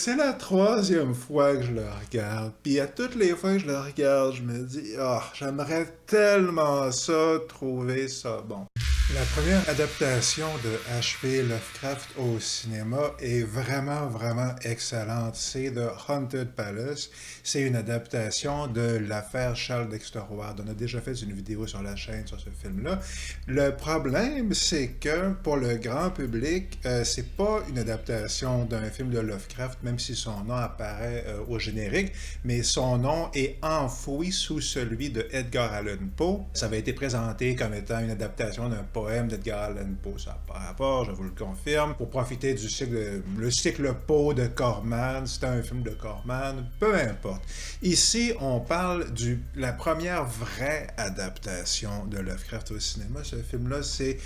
C'est la troisième fois que je le regarde, puis à toutes les fois que je le regarde, je me dis « Ah, j'aimerais tellement ça, trouver ça bon ». La première adaptation de H.P. Lovecraft au cinéma est vraiment excellente. C'est The Haunted Palace. C'est une adaptation de l'affaire Charles Dexter Ward. On a déjà fait une vidéo sur la chaîne sur ce film-là. Le problème, c'est que pour le grand public, c'est pas une adaptation d'un film de Lovecraft, même si son nom apparaît au générique, mais son nom est enfoui sous celui de Edgar Allan Poe. Ça avait été présenté comme étant une adaptation d'un poème d'Edgar Allan Poe. Ça n'a pas rapport, je vous le confirme. Pour profiter du cycle Poe de Corman, c'était un film de Corman, peu importe. Ici, on parle de la première vraie adaptation de Lovecraft au cinéma. Ce film-là, c'est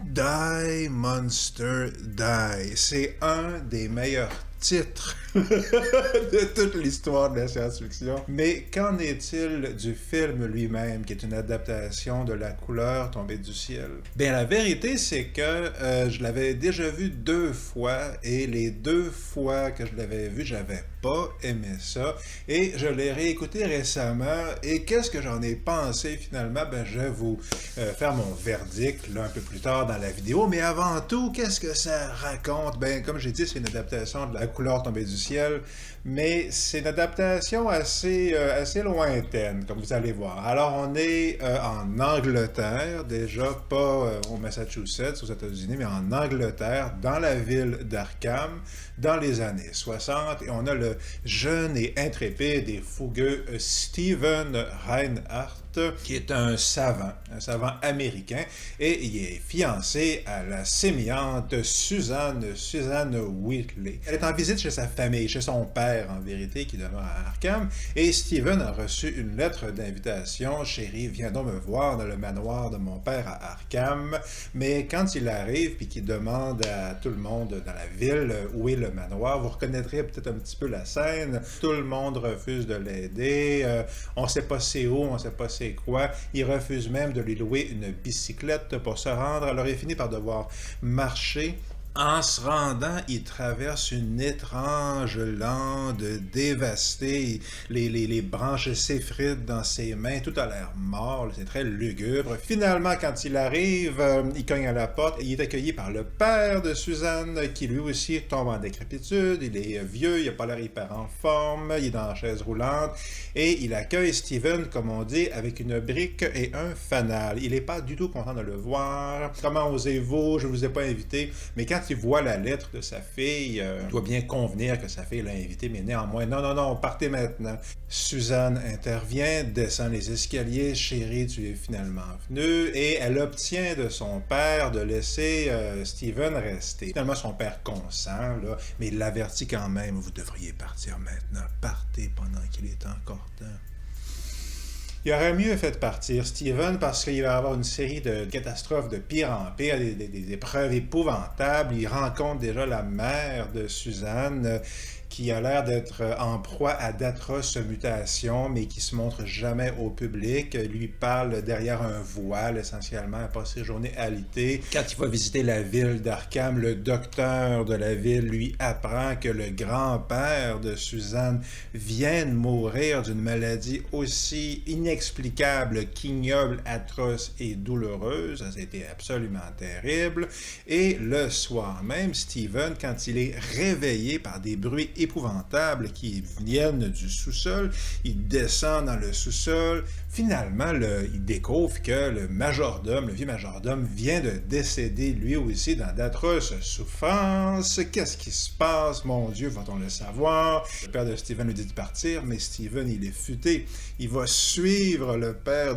Die Monster Die. C'est un des meilleurs titre de toute l'histoire de la science-fiction. Mais qu'en est-il du film lui-même, qui est une adaptation de La couleur tombée du ciel? Bien, la vérité, c'est que je l'avais déjà vu 2 fois, et les 2 fois que je l'avais vu, j'avais pas aimé ça, et je l'ai réécouté récemment, et qu'est-ce que j'en ai pensé finalement? Ben, je vais vous faire mon verdict là, un peu plus tard dans la vidéo, mais avant tout, qu'est-ce que ça raconte? Ben, comme j'ai dit, c'est une adaptation de La couleur tombée du ciel, mais c'est une adaptation assez lointaine, comme vous allez voir. Alors, on est en Angleterre, déjà, pas au Massachusetts, aux États-Unis, mais en Angleterre, dans la ville d'Arkham, dans les années 60, et on a le jeune et intrépide et fougueux Stephen Reinhardt, qui est un savant américain, et il est fiancé à la sémillante Suzanne Wheatley. Elle est en visite chez sa famille, chez son père en vérité, qui demeure à Arkham, et Stephen a reçu une lettre d'invitation. « Chérie, viens donc me voir dans le manoir de mon père à Arkham », mais quand il arrive puis qu'il demande à tout le monde dans la ville où est le manoir, vous reconnaîtrez peut-être un petit peu la scène, tout le monde refuse de l'aider, on sait pas c'est où, on sait pas c'est quoi, il refuse même de lui louer une bicyclette pour se rendre, alors il finit par devoir marcher. En se rendant, il traverse une étrange lande dévastée. Les branches s'effritent dans ses mains. Tout a l'air mort. C'est très lugubre. Finalement, quand il arrive, il cogne à la porte et il est accueilli par le père de Suzanne, qui lui aussi tombe en décrépitude. Il est vieux, il n'a pas l'air hyper en forme, il est dans la chaise roulante. Et il accueille Stephen, comme on dit, avec une brique et un fanal. Il n'est pas du tout content de le voir. Comment osez-vous? Je ne vous ai pas invité. Mais quand il voit la lettre de sa fille, il doit bien convenir que sa fille l'a invité, mais néanmoins, non, partez maintenant. Suzanne intervient, descend les escaliers, « Chérie, tu es finalement venue », et elle obtient de son père de laisser Stephen rester. Finalement, son père consent, là, mais il l'avertit quand même, « Vous devriez partir maintenant, partez pendant qu'il est encore temps ». Il aurait mieux fait de partir, Stephen, parce qu'il va avoir une série de catastrophes de pire en pire, des épreuves épouvantables. Il rencontre déjà la mère de Suzanne, qui a l'air d'être en proie à d'atroces mutations, mais qui se montre jamais au public, lui parle derrière un voile, essentiellement, à passer ses journées alitées. Quand il va visiter la ville d'Arkham, le docteur de la ville lui apprend que le grand-père de Suzanne vient de mourir d'une maladie aussi inexplicable qu'ignoble, atroce et douloureuse. Ça a été absolument terrible. Et le soir même, Stephen, quand il est réveillé par des bruits épouvantables qui viennent du sous-sol, il descend dans le sous-sol. Finalement, il découvre que le vieux majordome, vient de décéder lui aussi dans d'atroces souffrances. Qu'est-ce qui se passe? Mon Dieu, va-t-on le savoir? Le père de Stephen lui dit de partir, mais Stephen, il est futé. Il va suivre le père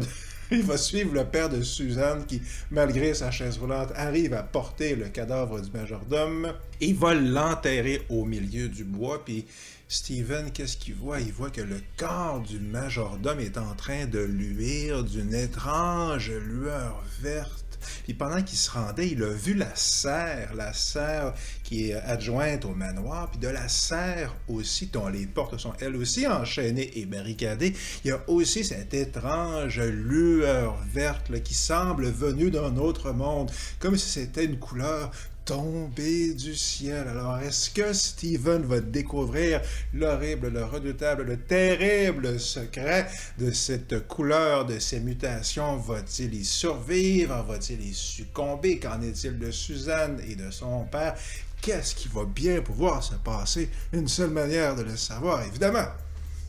de Suzanne qui, malgré sa chaise roulante, arrive à porter le cadavre du majordome. Il va l'enterrer au milieu du bois, puis Stephen, qu'est-ce qu'il voit? Il voit que le corps du majordome est en train de luire d'une étrange lueur verte. Puis pendant qu'il se rendait, il a vu la serre qui est adjointe au manoir, puis de la serre aussi, dont les portes sont elles aussi enchaînées et barricadées. Il y a aussi cette étrange lueur verte là, qui semble venue d'un autre monde, comme si c'était une couleur tomber du ciel. Alors, est-ce que Steven va découvrir l'horrible, le redoutable, le terrible secret de cette couleur, de ces mutations? Va-t-il y survivre? Va-t-il y succomber? Qu'en est-il de Suzanne et de son père? Qu'est-ce qui va bien pouvoir se passer? Une seule manière de le savoir, évidemment,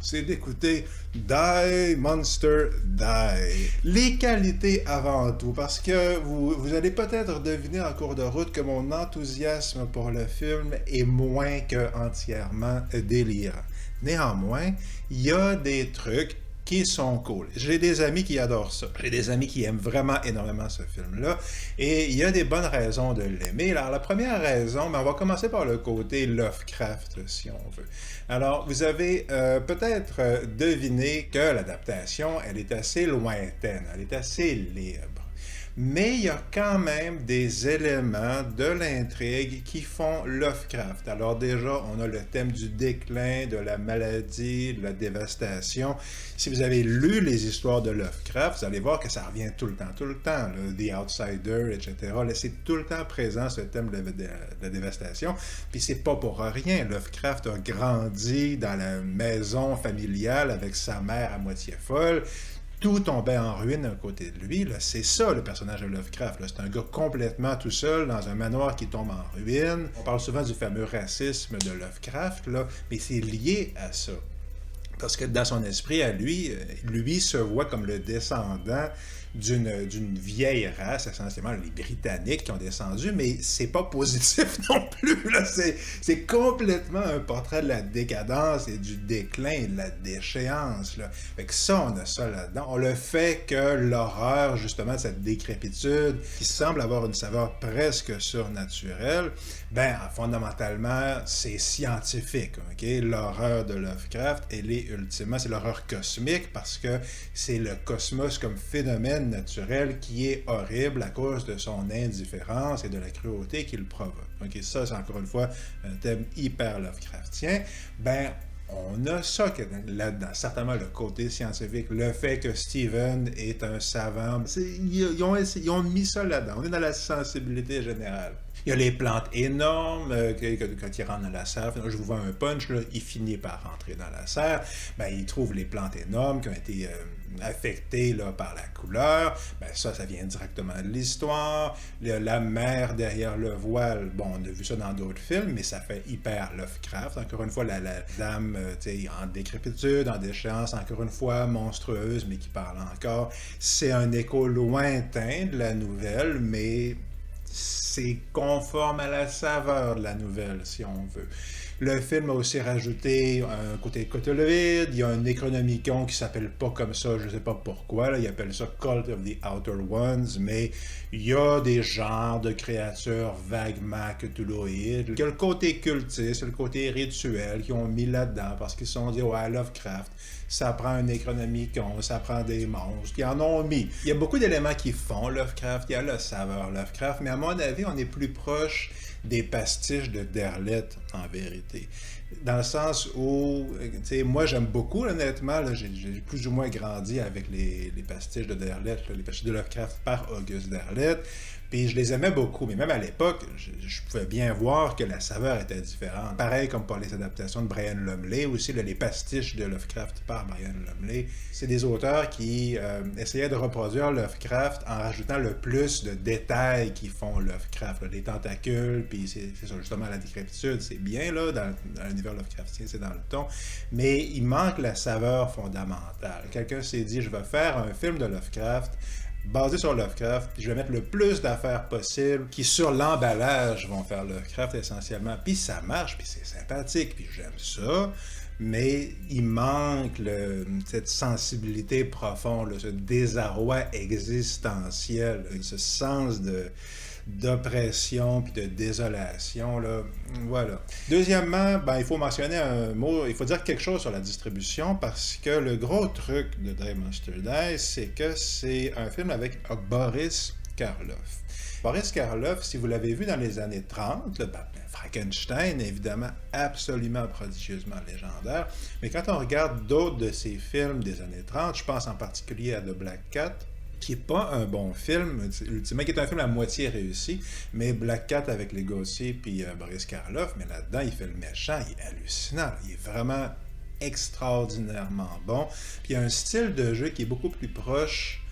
c'est d'écouter Die Monster Die. Les qualités avant tout, parce que vous allez peut-être deviner en cours de route que mon enthousiasme pour le film est moins que entièrement délirant. Néanmoins, il y a des trucs qui sont cool. J'ai des amis qui adorent ça. J'ai des amis qui aiment vraiment énormément ce film-là. Et il y a des bonnes raisons de l'aimer. Alors, la première raison, on va commencer par le côté Lovecraft, si on veut. Alors, vous avez peut-être deviné que l'adaptation, elle est assez lointaine, elle est assez libre. Mais il y a quand même des éléments de l'intrigue qui font Lovecraft. Alors déjà, on a le thème du déclin, de la maladie, de la dévastation. Si vous avez lu les histoires de Lovecraft, vous allez voir que ça revient tout le temps, là, The Outsider, etc. Là, c'est tout le temps présent, ce thème de la dévastation. Puis c'est pas pour rien. Lovecraft a grandi dans la maison familiale avec sa mère à moitié folle. Tout tombait en ruine à côté de lui. C'est ça, le personnage de Lovecraft. C'est un gars complètement tout seul dans un manoir qui tombe en ruine. On parle souvent du fameux racisme de Lovecraft, là, mais c'est lié à ça. Parce que dans son esprit, à lui se voit comme le descendant d'une vieille race, essentiellement les Britanniques qui ont descendu, mais c'est pas positif non plus. Là. C'est complètement un portrait de la décadence et du déclin et de la déchéance. Là. Fait que ça, on a ça là-dedans. On le fait que l'horreur, justement, de cette décrépitude, qui semble avoir une saveur presque surnaturelle, fondamentalement, c'est scientifique. Okay? L'horreur de Lovecraft, elle est ultimement, c'est l'horreur cosmique parce que c'est le cosmos comme phénomène naturel qui est horrible à cause de son indifférence et de la cruauté qu'il provoque. Okay? Ça, c'est encore une fois un thème hyper Lovecraftien. On a ça là-dedans, certainement le côté scientifique, le fait que Steven est un savant. Ils ont mis ça là-dedans. On est dans la sensibilité générale. Il y a les plantes énormes, quand il rentre dans la serre, je vous vois un punch, là, il finit par rentrer dans la serre, il trouve les plantes énormes qui ont été affectées là, par la couleur, ça vient directement de l'histoire. La mer derrière le voile, on a vu ça dans d'autres films, mais ça fait hyper Lovecraft. Encore une fois, la dame en décrépitude, en déchéance, encore une fois, monstrueuse, mais qui parle encore. C'est un écho lointain de la nouvelle, mais c'est conforme à la saveur de la nouvelle, si on veut. Le film a aussi rajouté un côté cthulhuide, il y a un Necronomicon qui s'appelle pas comme ça, je ne sais pas pourquoi, là, il appelle ça Cult of the Outer Ones, mais il y a des genres de créatures vaguement cthulhuides. Il y a le côté cultiste, le côté rituel qu'ils ont mis là-dedans, parce qu'ils se sont dit, ouais, Lovecraft, ça prend un Necronomicon, ça prend des monstres, ils en ont mis. Il y a beaucoup d'éléments qui font Lovecraft, il y a le saveur Lovecraft, mais à mon avis, on est plus proche des pastiches de Derleth, en vérité. Dans le sens où, moi j'aime beaucoup, honnêtement, là, j'ai plus ou moins grandi avec les pastiches de Derleth, les pastiches de Lovecraft par Auguste Derleth, puis je les aimais beaucoup, mais même à l'époque, je pouvais bien voir que la saveur était différente. Pareil comme pour les adaptations de Brian Lumley, aussi les pastiches de Lovecraft par Brian Lumley. C'est des auteurs qui essayaient de reproduire Lovecraft en rajoutant le plus de détails qui font Lovecraft. Là, les tentacules, puis c'est ça, justement la décrépitude, c'est bien là, dans l'univers Lovecraftien, c'est dans le ton, mais il manque la saveur fondamentale. Quelqu'un s'est dit, je vais faire un film de Lovecraft basé sur Lovecraft, puis je vais mettre le plus d'affaires possible qui, sur l'emballage, vont faire Lovecraft essentiellement. Puis ça marche, puis c'est sympathique, puis j'aime ça, mais il manque cette sensibilité profonde, ce désarroi existentiel, ce sens d'oppression puis de désolation, là. Voilà. Deuxièmement, il faut mentionner un mot, il faut dire quelque chose sur la distribution parce que le gros truc de Die Monster Die, c'est que c'est un film avec Boris Karloff. Boris Karloff, si vous l'avez vu dans les années 30, Frankenstein, évidemment, absolument prodigieusement légendaire, mais quand on regarde d'autres de ses films des années 30, je pense en particulier à The Black Cat, qui est pas un bon film, ultimement, qui est un film à moitié réussi, mais Black Cat avec les Gossier puis Boris Karloff, mais là-dedans, il fait le méchant, il est hallucinant, il est vraiment extraordinairement bon. Puis il y a un style de jeu qui est beaucoup plus proche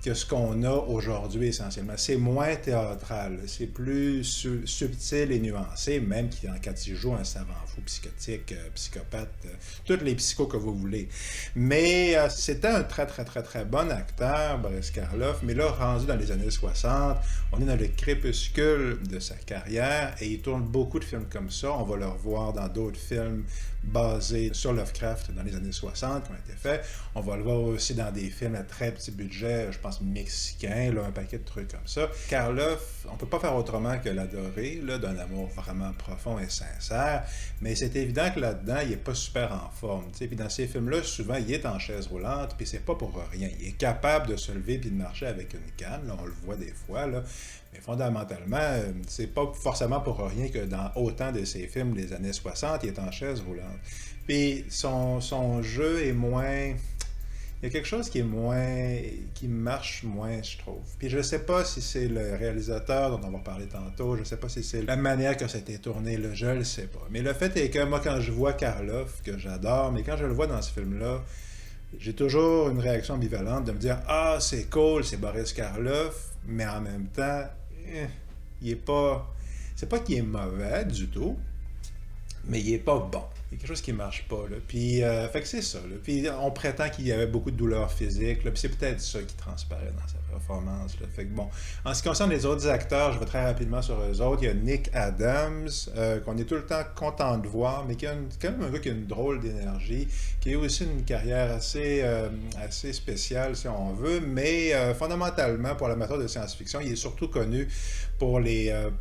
que ce qu'on a aujourd'hui essentiellement. C'est moins théâtral, c'est plus subtil et nuancé, même quand il joue un savant fou, psychotique, psychopathe, tous les psychos que vous voulez. Mais c'était un très très très très bon acteur, Boris Karloff, mais là, rendu dans les années 60, on est dans le crépuscule de sa carrière et il tourne beaucoup de films comme ça. On va le revoir dans d'autres films basés sur Lovecraft dans les années 60 qui ont été faits. On va le voir aussi dans des films à très petit budget, je pense mexicains, là, un paquet de trucs comme ça. Karloff, on peut pas faire autrement que l'adorer, là, d'un amour vraiment profond et sincère, mais c'est évident que là-dedans, il est pas super en forme. T'sais. Puis dans ces films-là, souvent, il est en chaise roulante, puis c'est pas pour rien. Il est capable de se lever puis de marcher avec une canne, là, on le voit des fois, là. Mais fondamentalement, c'est pas forcément pour rien que dans autant de ses films des années 60, il est en chaise roulante. Puis son jeu est moins... Il y a quelque chose qui est moins... qui marche moins, je trouve. Puis je sais pas si c'est le réalisateur dont on va parler tantôt, je sais pas si c'est la manière que ça a été tourné, là, je le sais pas. Mais le fait est que moi, quand je vois Karloff, que j'adore, mais quand je le vois dans ce film-là, j'ai toujours une réaction ambivalente de me dire « Ah, c'est cool, c'est Boris Karloff », mais en même temps, il est pas... C'est pas qu'il est mauvais du tout, mais il est pas bon. Il y a quelque chose qui marche pas, là. Puis, fait que c'est ça, là. Puis, on prétend qu'il y avait beaucoup de douleurs physiques, là. Puis c'est peut-être ça qui transparaît dans sa performance, là. Fait que bon. En ce qui concerne les autres acteurs, je vais très rapidement sur eux autres. Il y a Nick Adams, qu'on est tout le temps content de voir, mais qui a quand même un gars qui a une drôle d'énergie, qui a aussi une carrière assez spéciale, si on veut, mais fondamentalement, pour l'amateur de science-fiction, il est surtout connu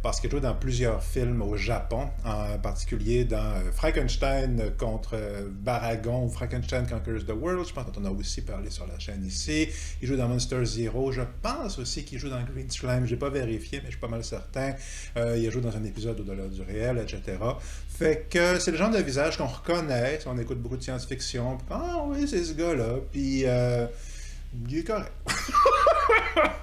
parce qu'il joue dans plusieurs films au Japon, en particulier dans Frankenstein contre Baragon ou Frankenstein Conquers the World, je pense qu'on en a aussi parlé sur la chaîne ici. Il joue dans Monster Zero, je pense aussi qu'il joue dans Green Slime, j'ai pas vérifié, mais je suis pas mal certain. Il a joué dans un épisode Au-delà du réel, etc. Fait que c'est le genre de visage qu'on reconnaît si on écoute beaucoup de science-fiction. Ah oui, c'est ce gars-là, puis il est correct.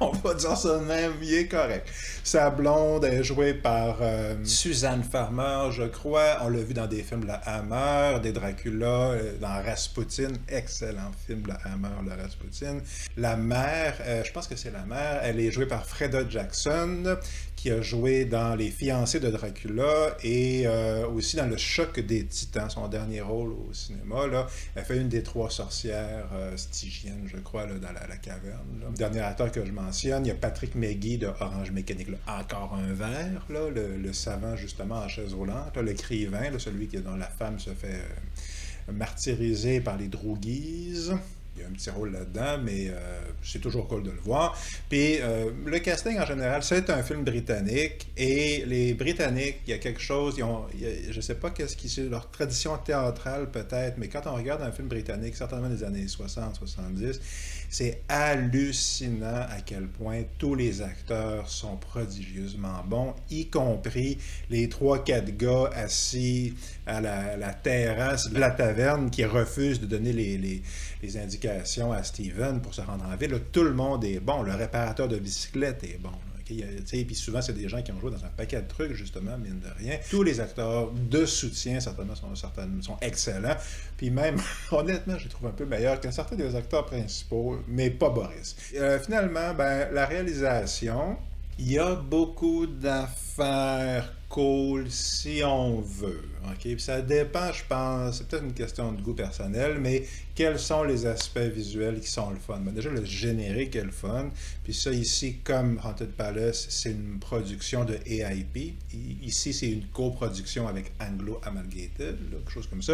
On va dire ça de même, il est correct. Sa blonde est jouée par Suzanne Farmer, je crois. On l'a vu dans des films de la Hammer, des Dracula, dans Rasputin, excellent film de la Hammer, de Rasputin. La mère, je pense que c'est la mère, elle est jouée par Freda Jackson, qui a joué dans Les Fiancés de Dracula et aussi dans Le Choc des Titans, son dernier rôle au cinéma. Là. Elle fait une des trois sorcières stygiennes, je crois, là, dans la caverne. Là. Le dernier acteur que je mentionne, il y a Patrick Magee de Orange Mécanique. Là. Encore un verre, là, le savant justement en chaise roulante, là, l'écrivain, là, celui dont la femme se fait martyriser par les droguises. Il y a un petit rôle là-dedans, mais c'est toujours cool de le voir. Puis le casting en général, c'est un film britannique, et les Britanniques, il y a quelque chose, je ne sais pas qu'est-ce qui c'est, leur tradition théâtrale peut-être, mais quand on regarde un film britannique, certainement des années 60-70, c'est hallucinant à quel point tous les acteurs sont prodigieusement bons, y compris les 3-4 gars assis à la terrasse de la taverne qui refusent de donner les indications à Steven pour se rendre en ville. Là, tout le monde est bon. Le réparateur de bicyclette est bon. Puis souvent, c'est des gens qui ont joué dans un paquet de trucs, justement, mine de rien. Tous les acteurs de soutien, certainement, sont excellents. Puis même, honnêtement, je les trouve un peu meilleurs que certains des acteurs principaux, mais pas Boris. Finalement, la réalisation, il y a beaucoup d'affaires cool si on veut. Okay? Puis ça dépend, je pense, c'est peut-être une question de goût personnel, mais quels sont les aspects visuels qui sont le fun? Déjà, le générique est le fun. Puis ça, ici, comme Haunted Palace, c'est une production de AIP. Ici, c'est une coproduction avec Anglo Amalgamated, quelque chose comme ça.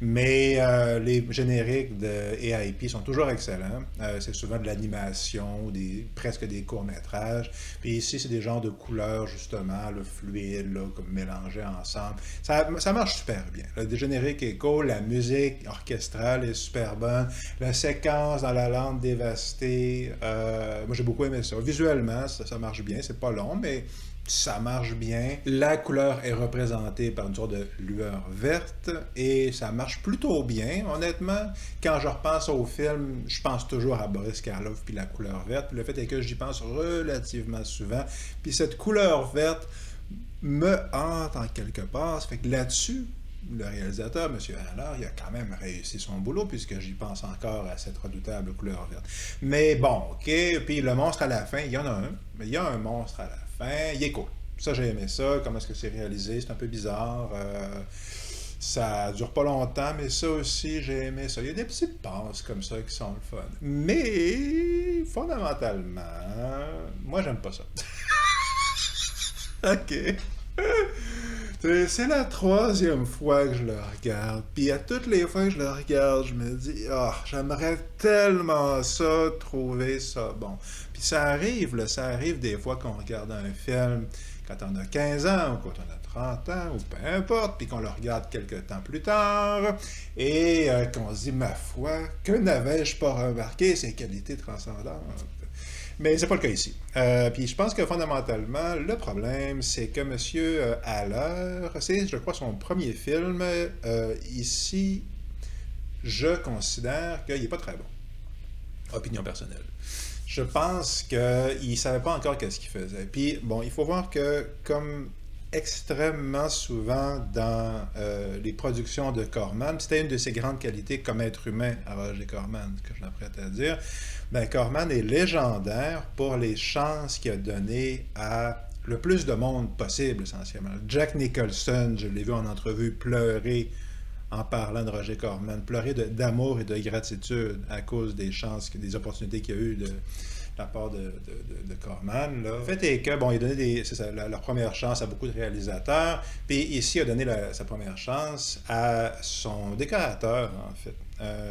Mais les génériques de AIP sont toujours excellents. C'est souvent de l'animation, presque des courts-métrages. Puis ici, c'est des genres de couleurs, justement, le fluide, là, comme mélangés ensemble. Ça marche super bien. Le générique est cool, la musique orchestrale est super bonne, la séquence dans la lande dévastée, moi j'ai beaucoup aimé ça. Visuellement, ça marche bien, c'est pas long, mais ça marche bien. La couleur est représentée par une sorte de lueur verte et ça marche plutôt bien, honnêtement. Quand je repense au film, je pense toujours à Boris Karloff puis la couleur verte. Puis le fait est que j'y pense relativement souvent. Puis cette couleur verte me hante en quelque part. Ça fait que là-dessus, le réalisateur, M. Haller, il a quand même réussi son boulot puisque j'y pense encore à cette redoutable couleur verte. Mais bon, OK, puis le monstre à la fin, il y en a un, mais il y a un monstre à la fin, il est cool. Ça, j'ai aimé ça, comment est-ce que c'est réalisé, c'est un peu bizarre. Ça dure pas longtemps, mais ça aussi, j'ai aimé ça. Il y a des petites passes comme ça qui sont le fun. Mais, fondamentalement, moi, j'aime pas ça. OK. C'est la troisième fois que je le regarde. Puis à toutes les fois que je le regarde, je me dis, ah, j'aimerais tellement ça, trouver ça bon. Puis ça arrive, là, ça arrive des fois qu'on regarde un film quand on a 15 ans ou quand on a 30 ans ou peu importe, puis qu'on le regarde quelques temps plus tard et qu'on se dit, ma foi, que n'avais-je pas remarqué ces qualités transcendantes? Mais c'est pas le cas ici. Puis je pense que fondamentalement, le problème, c'est que M. Haller, c'est, je crois, son premier film. Ici, je considère qu'il n'est pas très bon. Opinion personnelle. Je pense qu'il ne savait pas encore qu'est-ce qu'il faisait. Puis, bon, il faut voir que, comme extrêmement souvent dans les productions de Corman, c'était une de ses grandes qualités comme être humain à Roger Corman, que je m'apprête à dire. Ben, Corman est légendaire pour les chances qu'il a données à le plus de monde possible, essentiellement. Jack Nicholson, je l'ai vu en entrevue pleurer en parlant de Roger Corman, pleurer d'amour et de gratitude à cause des chances, des opportunités qu'il y a eu de la part de Corman. Là. Le fait est que, bon, il a donné leur première chance à beaucoup de réalisateurs, puis ici, il a donné sa première chance à son décorateur, en fait.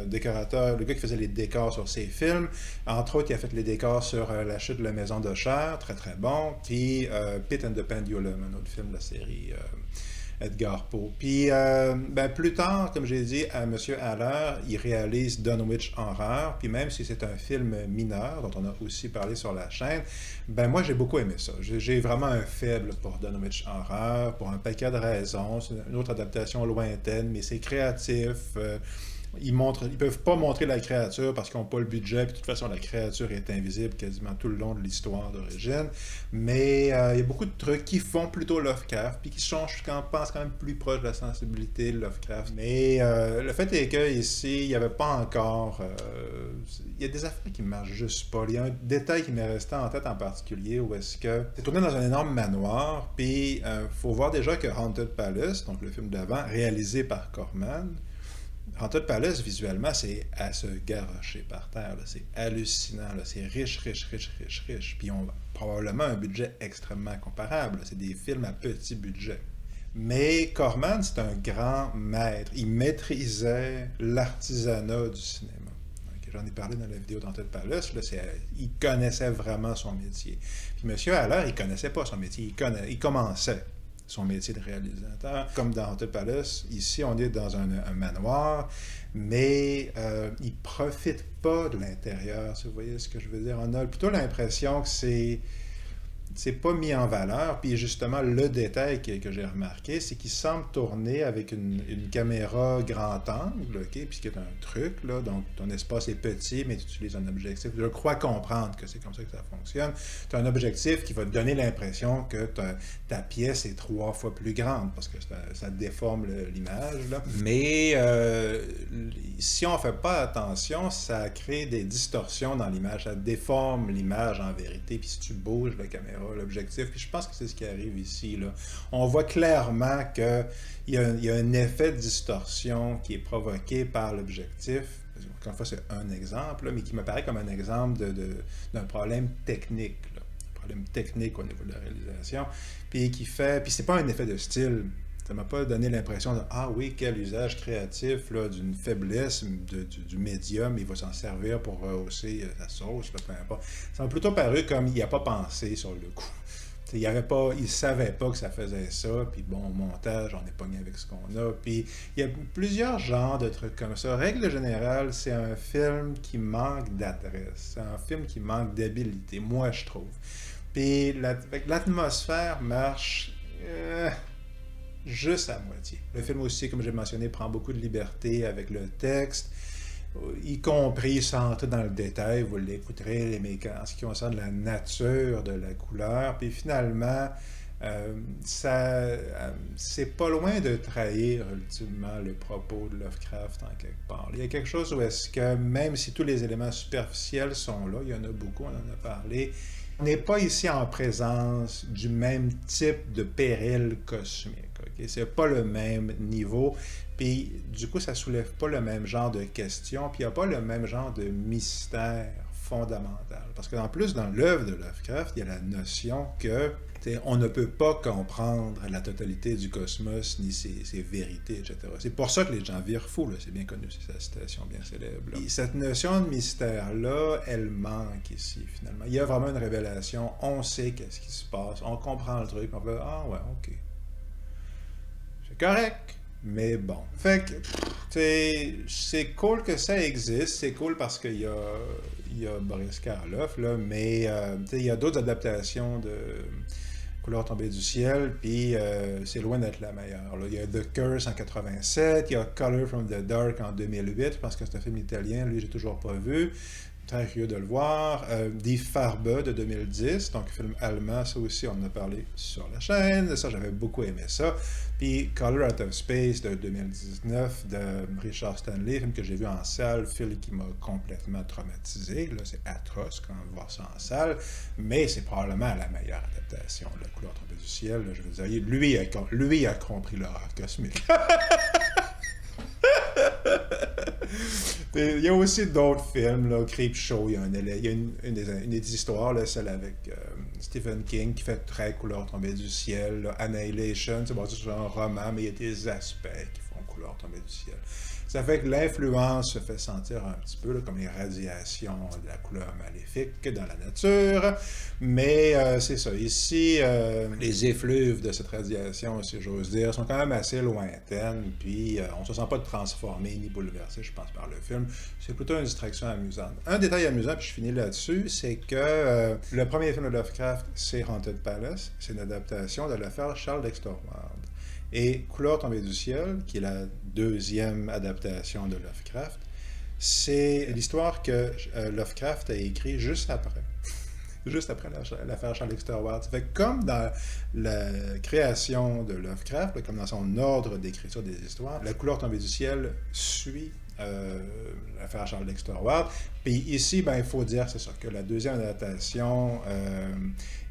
Décorateur, le gars qui faisait les décors sur ses films. Entre autres, il a fait les décors sur La chute de la maison d'Usher, très très bon. Puis Pit and the Pendulum, un autre film de la série Edgar Poe. Puis plus tard, comme j'ai dit, à M. Haller, il réalise Dunwich Horror. Puis même si c'est un film mineur, dont on a aussi parlé sur la chaîne, ben moi j'ai beaucoup aimé ça. J'ai vraiment un faible pour Dunwich Horror, pour un paquet de raisons. C'est une autre adaptation lointaine, mais c'est créatif. Ils peuvent pas montrer la créature parce qu'ils n'ont pas le budget. Puis de toute façon, la créature est invisible quasiment tout le long de l'histoire d'origine. Mais il y a beaucoup de trucs qui font plutôt Lovecraft, puis qui sont, je pense, quand même plus proches de la sensibilité de Lovecraft. Mais le fait est qu'ici, il n'y avait pas encore... il y a des affaires qui ne marchent juste pas. Il y a un détail qui m'est resté en tête en particulier, où est-ce que c'est tourné dans un énorme manoir, puis il faut voir déjà que Haunted Palace, donc le film d'avant, réalisé par Corman, Haunted Palace, visuellement, c'est à se garrocher par terre. C'est hallucinant. Là. C'est riche, riche, riche, riche, riche. Puis on a probablement un budget extrêmement comparable. C'est des films à petit budget. Mais Corman, c'est un grand maître. Il maîtrisait l'artisanat du cinéma. Okay, j'en ai parlé dans la vidéo d'Haunted Palace. Là, il connaissait vraiment son métier. Puis M. Haller, il connaissait pas son métier. Il commençait son métier de réalisateur. Comme dans Haunted Palace, ici, on est dans un manoir, mais il ne profite pas de l'intérieur, si vous voyez ce que je veux dire. On a plutôt l'impression que c'est pas mis en valeur. Puis justement, le détail que j'ai remarqué, c'est qu'il semble tourner avec une caméra grand angle, okay? Puis qui est un truc, là, donc ton espace est petit, mais tu utilises un objectif. Je crois comprendre que c'est comme ça que ça fonctionne. Tu as un objectif qui va te donner l'impression que ta pièce est 3 fois plus grande, parce que ça déforme l'image. Là. Mais si on ne fait pas attention, ça crée des distorsions dans l'image. Ça déforme l'image en vérité. Puis si tu bouges la caméra, l'objectif, puis je pense que c'est ce qui arrive ici. Là. On voit clairement qu'il y a un effet de distorsion qui est provoqué par l'objectif. Encore une fois, c'est un exemple, là, mais qui me paraît comme un exemple d'un problème technique. Là. Un problème technique au niveau de la réalisation. Puis c'est pas un effet de style. Ça ne m'a pas donné l'impression de « Ah oui, quel usage créatif là, d'une faiblesse du médium, il va s'en servir pour rehausser la sauce, là, peu importe. » Ça m'a plutôt paru comme il n'y a pas pensé sur le coup. Il ne savait pas que ça faisait ça, puis bon, au montage, on est pogné avec ce qu'on a. Puis il y a plusieurs genres de trucs comme ça. Règle générale, c'est un film qui manque d'adresse. C'est un film qui manque d'habileté, moi je trouve. Puis l'atmosphère marche juste à moitié. Le film aussi, comme j'ai mentionné, prend beaucoup de liberté avec le texte, y compris sans entrer dans le détail, vous l'écouterez, mais en ce qui concerne la nature de la couleur. Puis finalement, c'est pas loin de trahir ultimement le propos de Lovecraft en quelque part. Il y a quelque chose où est-ce que, même si tous les éléments superficiels sont là, il y en a beaucoup, on en a parlé, on n'est pas ici en présence du même type de péril cosmique. Okay? C'est pas le même niveau, puis du coup, ça soulève pas le même genre de questions, puis il n'y a pas le même genre de mystère fondamental. Parce qu'en plus, dans l'œuvre de Lovecraft, il y a la notion que on ne peut pas comprendre la totalité du cosmos, ni ses vérités, etc. C'est pour ça que les gens virent fous, là. C'est bien connu, c'est sa citation bien célèbre. Là. Cette notion de mystère-là, elle manque ici, finalement. Il y a vraiment une révélation, on sait qu'est-ce qui se passe, on comprend le truc, on fait « Ah ouais, ok. C'est correct. » Mais bon. Fait que, c'est cool que ça existe. C'est cool parce qu'il y a Boris Karloff, là, mais il y a d'autres adaptations de Couleur tombée du ciel, puis c'est loin d'être la meilleure. Là. Il y a The Curse en 87, il y a Color from the Dark en 2008, je pense que c'est un film italien, lui, j'ai toujours pas vu. Très curieux de le voir. Die Farbe de 2010, donc film allemand, ça aussi, on en a parlé sur la chaîne. Ça, j'avais beaucoup aimé ça. Puis Color Out of Space de 2019 de Richard Stanley, film que j'ai vu en salle, film qui m'a complètement traumatisé. Là, c'est atroce quand on voit ça en salle, mais c'est probablement la meilleure adaptation de La couleur tombée du ciel. Là, je veux dire, lui a compris l'horreur cosmique. Il y a aussi d'autres films, là, Creepshow, il y a une des histoires, là, celle avec Stephen King qui fait très Couleur tombée du ciel, là, Annihilation, c'est basé sur un roman, mais il y a des aspects qui font Couleur tombée du ciel. Ça fait que l'influence se fait sentir un petit peu là, comme les radiations de la couleur maléfique dans la nature, mais c'est ça. Ici, les effluves de cette radiation, si j'ose dire, sont quand même assez lointaines, puis on ne se sent pas transformé ni bouleversé, je pense, par le film. C'est plutôt une distraction amusante. Un détail amusant, puis je finis là-dessus, c'est que le premier film de Lovecraft, c'est Haunted Palace. C'est une adaptation de l'affaire Charles Dexter Ward. Et Couleur tombée du ciel, qui est la deuxième adaptation de Lovecraft, c'est l'histoire que Lovecraft a écrite juste après. Juste après l'affaire Charles Dexter Ward. Ça fait que comme dans la création de Lovecraft, comme dans son ordre d'écriture des histoires, La couleur tombée du ciel suit l'affaire Charles Dexter Ward. Puis ici, il faut dire, c'est ça, que la deuxième adaptation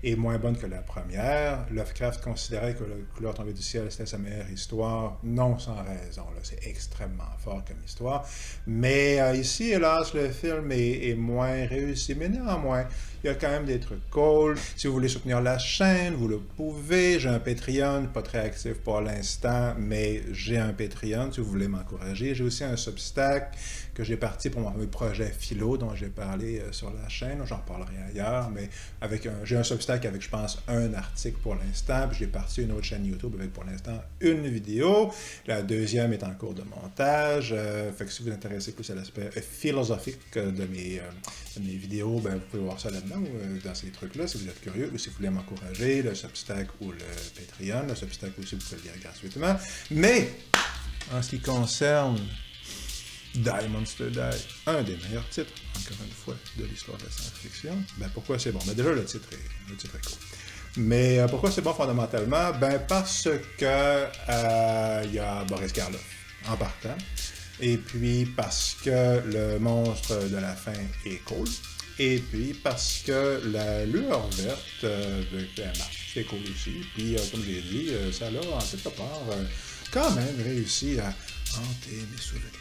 est moins bonne que la première. Lovecraft considérait que La couleur tombée du ciel, c'était sa meilleure histoire, non sans raison. Là, c'est extrêmement fort comme histoire. Mais ici, hélas, le film est moins réussi. Mais néanmoins, il y a quand même des trucs cool. Si vous voulez soutenir la chaîne, vous le pouvez. J'ai un Patreon, pas très actif pour l'instant, mais j'ai un Patreon si vous voulez m'encourager. J'ai aussi un Substack que j'ai parti pour mon projet philo dont j'ai parlé sur la chaîne. J'en reparlerai ailleurs, mais j'ai un Substack avec, je pense, un article pour l'instant, puis j'ai parti une autre chaîne YouTube avec, pour l'instant, une vidéo. La deuxième est en cours de montage. Fait que si vous vous intéressez plus à l'aspect philosophique de mes vidéos, vous pouvez voir ça là-dedans, dans ces trucs-là, si vous êtes curieux, ou si vous voulez m'encourager, le Substack ou le Patreon. Le Substack aussi, vous pouvez le lire gratuitement. Mais, en ce qui concerne Die Monster Die, un des meilleurs titres, encore une fois, de l'histoire de la science-fiction. Pourquoi c'est bon? Déjà, le titre est cool. Mais pourquoi c'est bon fondamentalement? Parce que il y a Boris Karloff en partant, et puis parce que le monstre de la fin est cool, et puis parce que la lueur verte marche, c'est cool aussi. Puis, comme j'ai dit, ça a en quelque part quand même réussi à hanter mes souvenirs.